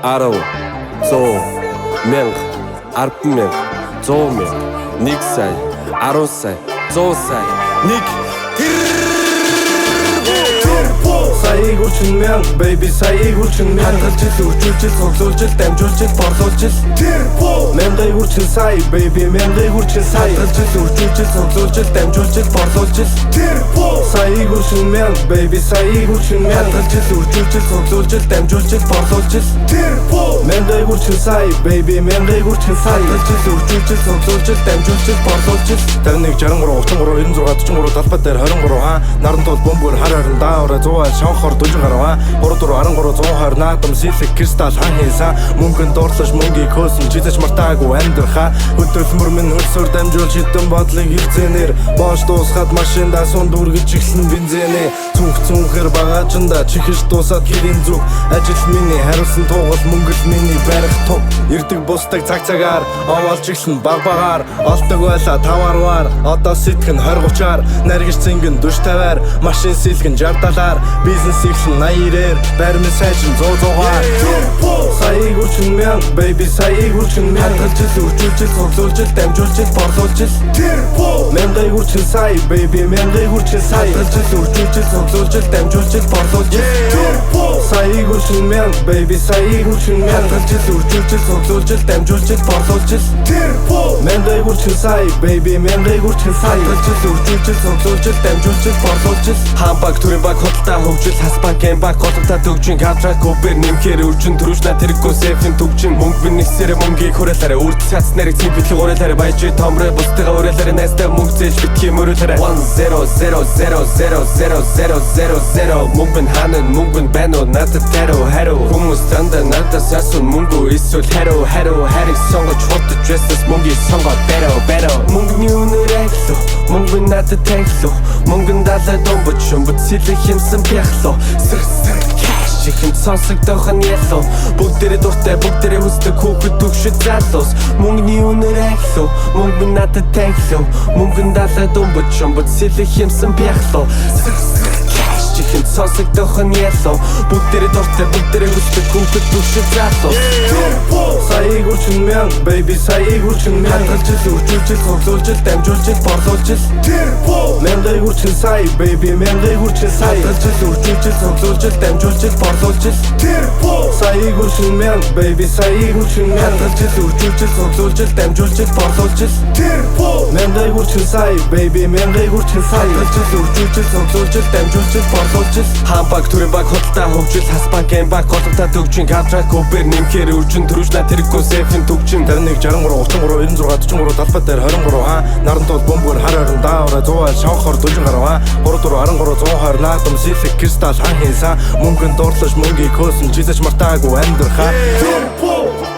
10, 100, 1000, 100000, 100,000, 1 сая, 10 сая, 100 сая, 1 Саяыг үрчин мянга, baby саяыг үрчин мянга жил үржүүлж, цуглуулж, дамжуулж, борлуулж Мянгыг үрчин сая, baby мянгыг үрчин сая жил үржүүлж, цуглуулж, дамжуулж, борлуулж Саяыг үрчин мянга, baby саяыг үрчин мянга жил үржүүлж, цуглуулж, дамжуулж, борлуулж Мянгыг үрчин сая, baby мянгыг үрчин сая жил үржүүлж, цуглуулж, дамжуулж, борлуулж 51 63 93 96 43 талбай дээр 23 наран тул бөмбөр хар харин даавра 100 шавхор 40 гаруй 3 4 13 120 наадам сэлэг кристал хан хийсэн мөнгөнд дуурлаж мөнгийг хөөсөн чизэж мартаагүй амьдрахаа хөдөлмөр минь хөлсөөр дамжуул шидэн бодлыг хөвцөнөр боош дуусгаад машиндаа сун дүргэж ихсэн бензинээ цүнхэр багаажинда чихэж дуусаад хэрийн зүг ажил миний хариулсан туугал мөнгөл миний барих туг ирдэг бусдаг цаг-цагаар овоолж ихсэн багаар олдог байла 5-аар одоо сэтгэн 20-30-аар наргиж цингэн 40-50-аар машин сэлгэн 60-70-аар бизнес ихсэн 80-ээр баримт сайжин 100-100-аар Саяыг үрчин мянга, baby саяыг үрчин мянга жил үржүүлж, цуглуулж, дамжуулж, борлуулж Мянгыг үрчин сая, baby мянгыг үрчин сая жил үржүүлж, цуглуулж, дамжуулж, борлуулж Саяыг үрчин мянга, baby саяыг үрчин мянга жил үржүүлж, цуглуулж, дамжуулж, борлуулж Мянгыг үрчин сая, baby мянгыг үрчин сая жил үржүүлж, цуглуулж, дамжуулж, борлуулж Хамбаг төрийн баг хотолтой хөгжил хас банкын баг голомтой төгжин кавтрак купер нэмхээр үржин төрүүшна тэрэггүй сефим төгжин мөнгө бинэсээр мөнгийг хөрөлөөрэ үрд цац нарыг цэм битлэг урайлаарэ баяжи томрэ бустайгаа урайлаарэ найстай мөнгө зээлж битгий мөрөлөөрэ 1 0 0 0 0 0 0 0 0 мөнгө ханаа мөнгө байна уу надад тариу хариу хүмүүс дандаа надаас асуун мөнгө эсвэл хариу хариг сонгож хутж байсан мөнгөийг сонгоод бариу мөнгөний үнээр айлуу мөнгө надад таглуу мөнгөн далай домбоч шумбат сэлэх юмсан бяхлуу сэр кэш ихэнд сонсогдох нь ялуу бүгдээрээ дуртай бүгдээрээ хүсдэг хүүхэд төгшөд залуус мөнгөний үнээр айлуу мөнгө надад таглуу мөнгөн далай домбоч шумбат сэлэх юмсан бяхлуу чихэнд сонсогдох нь ялуу бүгдээрээ дуртай бүгдээрээ хүсдэг хүүхэд төгшөд залуус Саяыг үрчин мянга, baby саяыг үрчин мянга жил үржүүлж, цуглуулж, дамжуулж, борлуулж Мянгыг үрчин сая, baby мянгыг үрчин сая жил үржүүлж, цуглуулж, дамжуулж, борлуулж Саяыг үрчин мянга, baby саяыг үрчин мянга жил үржүүлж, цуглуулж, дамжуулж, борлуулж Мянгыг үрчин сая, baby мянгыг үрчин сая жил үржүүлж, цуглуулж, дамжуулж, борлуулж Хамбаг төрийн баг хотолтой хөгжил хас банкын баг голомтой төгжин кавтрак купер нэмхээр үржин төрүүшна тэрэггүй сефим төгжин 51 63 93 46 44 талбай дээр 23 наран тул бөмбөр хар харин даавра 100 шавхор 40 гаруй 3 4 13 120 наадам сэлэг кристал хан хийсэн мөнгөнд дуурлаж мөнгийг хөөсөн чизэж мартаагүй амьдрахаа